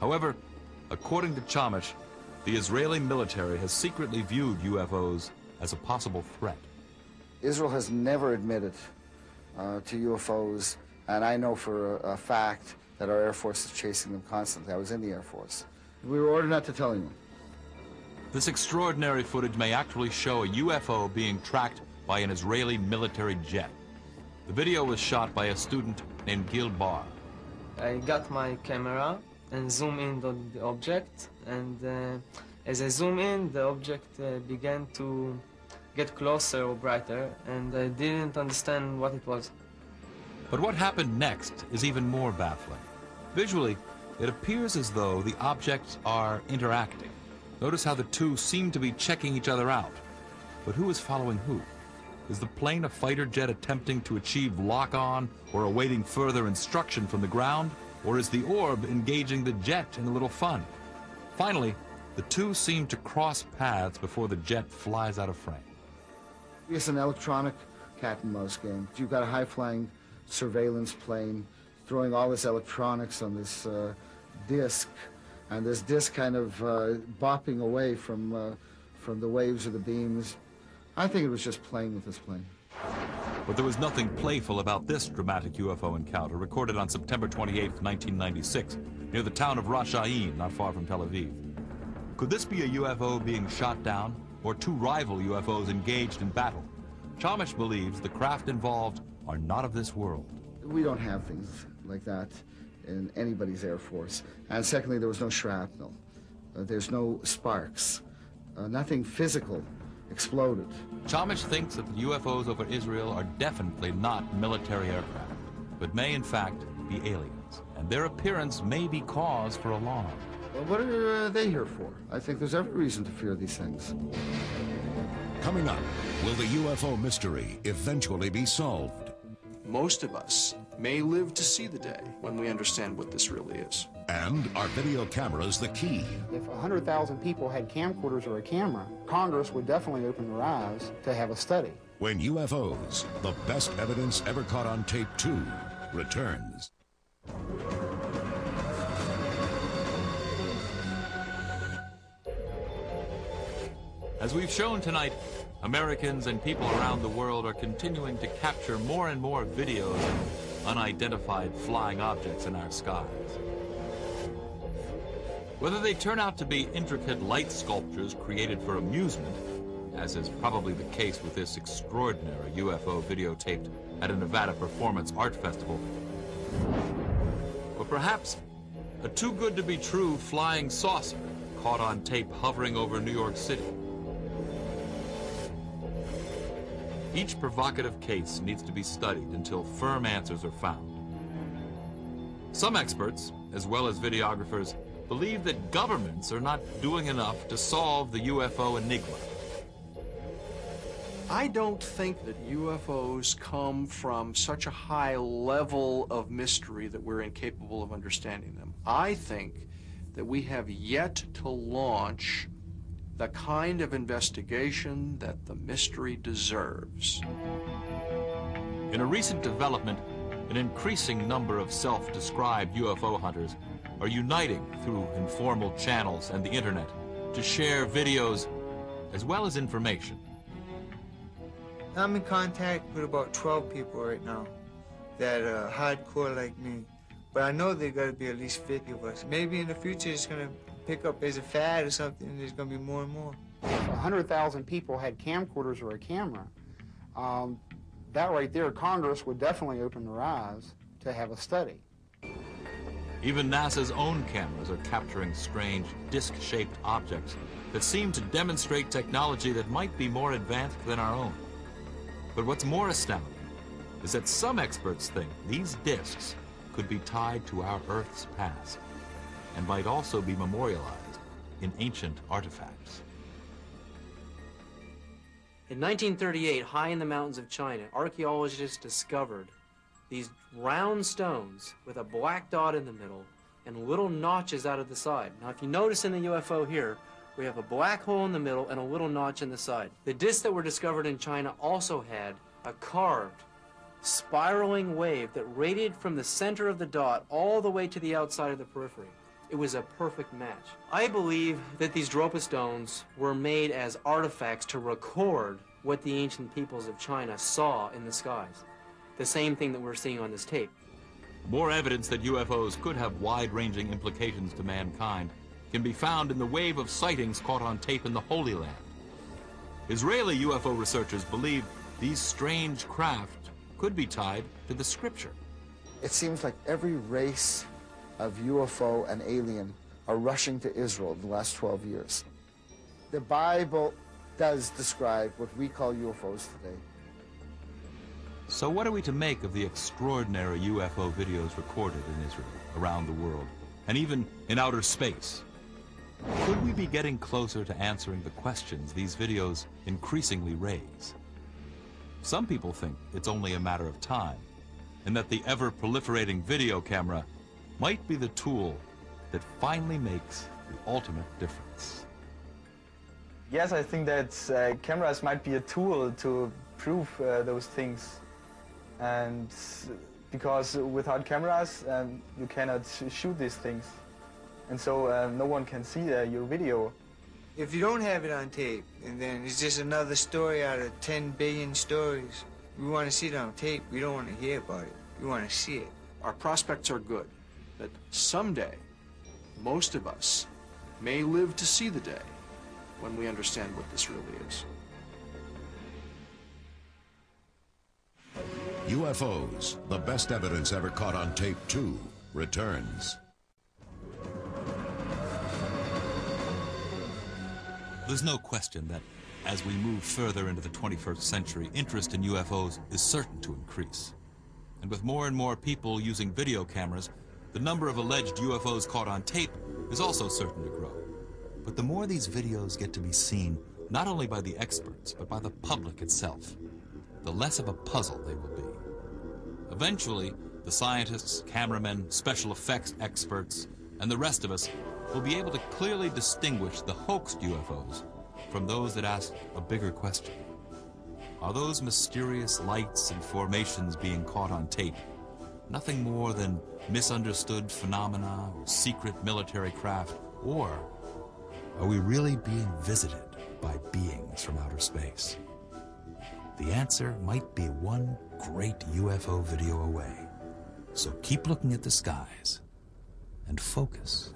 However, according to Chamish, the Israeli military has secretly viewed UFOs as a possible threat. Israel has never admitted to UFOs, and I know for a fact that our Air Force is chasing them constantly. I was in the Air Force. We were ordered not to tell anyone. This extraordinary footage may actually show a UFO being tracked by an Israeli military jet. The video was shot by a student named Gil Bar. I got my camera and zoom in on the object, and as I zoom in, the object began to get closer or brighter, and I didn't understand what it was. But what happened next is even more baffling. Visually, it appears as though the objects are interacting. Notice how the two seem to be checking each other out. But who is following who? Is the plane a fighter jet attempting to achieve lock-on or awaiting further instruction from the ground? Or is the orb engaging the jet in a little fun? Finally, the two seem to cross paths before the jet flies out of frame. It's an electronic cat and mouse game. You've got a high-flying surveillance plane throwing all this electronics on this disc, and this disc kind of bopping away from the waves or the beams. I think it was just playing with this plane. But there was nothing playful about this dramatic UFO encounter recorded on September 28, 1996, near the town of Rosh Ain, not far from Tel Aviv. Could this be a UFO being shot down, or two rival UFOs engaged in battle? Chamish believes the craft involved are not of this world. We don't have things like that in anybody's Air Force. And secondly, there was no shrapnel. There's no sparks. Nothing physical exploded. Chamish thinks that the UFOs over Israel are definitely not military aircraft, but may in fact be aliens, and their appearance may be cause for alarm. Well, what are they here for? I think there's every reason to fear these things. Coming up, will the UFO mystery eventually be solved? Most of us may live to see the day when we understand what this really is. And are video cameras the key? If 100,000 people had camcorders or a camera, Congress would definitely open their eyes to have a study. When UFOs, the best evidence ever caught on tape 2, returns. As we've shown tonight, Americans and people around the world are continuing to capture more and more videos of unidentified flying objects in our skies. Whether they turn out to be intricate light sculptures created for amusement, as is probably the case with this extraordinary UFO videotaped at a Nevada Performance Art Festival, or perhaps a too-good-to-be-true flying saucer caught on tape hovering over New York City. Each provocative case needs to be studied until firm answers are found. Some experts, as well as videographers, believe that governments are not doing enough to solve the UFO enigma. I don't think that UFOs come from such a high level of mystery that we're incapable of understanding them. I think that we have yet to launch the kind of investigation that the mystery deserves. In a recent development, an increasing number of self-described UFO hunters are uniting through informal channels and the internet to share videos as well as information. I'm in contact with about 12 people right now that are hardcore like me. But I know there got to be at least 50 of us. Maybe in the future it's going to pick up as a fad or something, and there's going to be more and more. If 100,000 people had camcorders or a camera, that right there, Congress would definitely open their eyes to have a study. Even NASA's own cameras are capturing strange disc-shaped objects that seem to demonstrate technology that might be more advanced than our own. But what's more astounding is that some experts think these discs could be tied to our Earth's past and might also be memorialized in ancient artifacts. In 1938, high in the mountains of China, archaeologists discovered these round stones with a black dot in the middle and little notches out of the side. Now, if you notice in the UFO here, we have a black hole in the middle and a little notch in the side. The discs that were discovered in China also had a carved, spiraling wave that radiated from the center of the dot all the way to the outside of the periphery. It was a perfect match. I believe that these Dropa stones were made as artifacts to record what the ancient peoples of China saw in the skies. The same thing that we're seeing on this tape. More evidence that UFOs could have wide-ranging implications to mankind can be found in the wave of sightings caught on tape in the Holy Land. Israeli UFO researchers believe these strange craft could be tied to the scripture. It seems like every race of UFO and alien are rushing to Israel in the last 12 years. The Bible does describe what we call UFOs today. So what are we to make of the extraordinary UFO videos recorded in Israel, around the world, and even in outer space? Could we be getting closer to answering the questions these videos increasingly raise? Some people think it's only a matter of time, and that the ever-proliferating video camera might be the tool that finally makes the ultimate difference. Yes, I think that cameras might be a tool to prove those things. And because without cameras, you cannot shoot these things. And so no one can see your video. If you don't have it on tape, and then it's just another story out of 10 billion stories, we want to see it on tape. We don't want to hear about it. We want to see it. Our prospects are good, that someday, most of us may live to see the day when we understand what this really is. UFOs, the best evidence ever caught on tape 2, returns. There's no question that as we move further into the 21st century, interest in UFOs is certain to increase. And with more and more people using video cameras, the number of alleged UFOs caught on tape is also certain to grow. But the more these videos get to be seen, not only by the experts, but by the public itself, the less of a puzzle they will be. Eventually, the scientists, cameramen, special effects experts, and the rest of us will be able to clearly distinguish the hoaxed UFOs from those that ask a bigger question. Are those mysterious lights and formations being caught on tape nothing more than misunderstood phenomena or secret military craft? Or are we really being visited by beings from outer space? The answer might be one great UFO video away. So keep looking at the skies and focus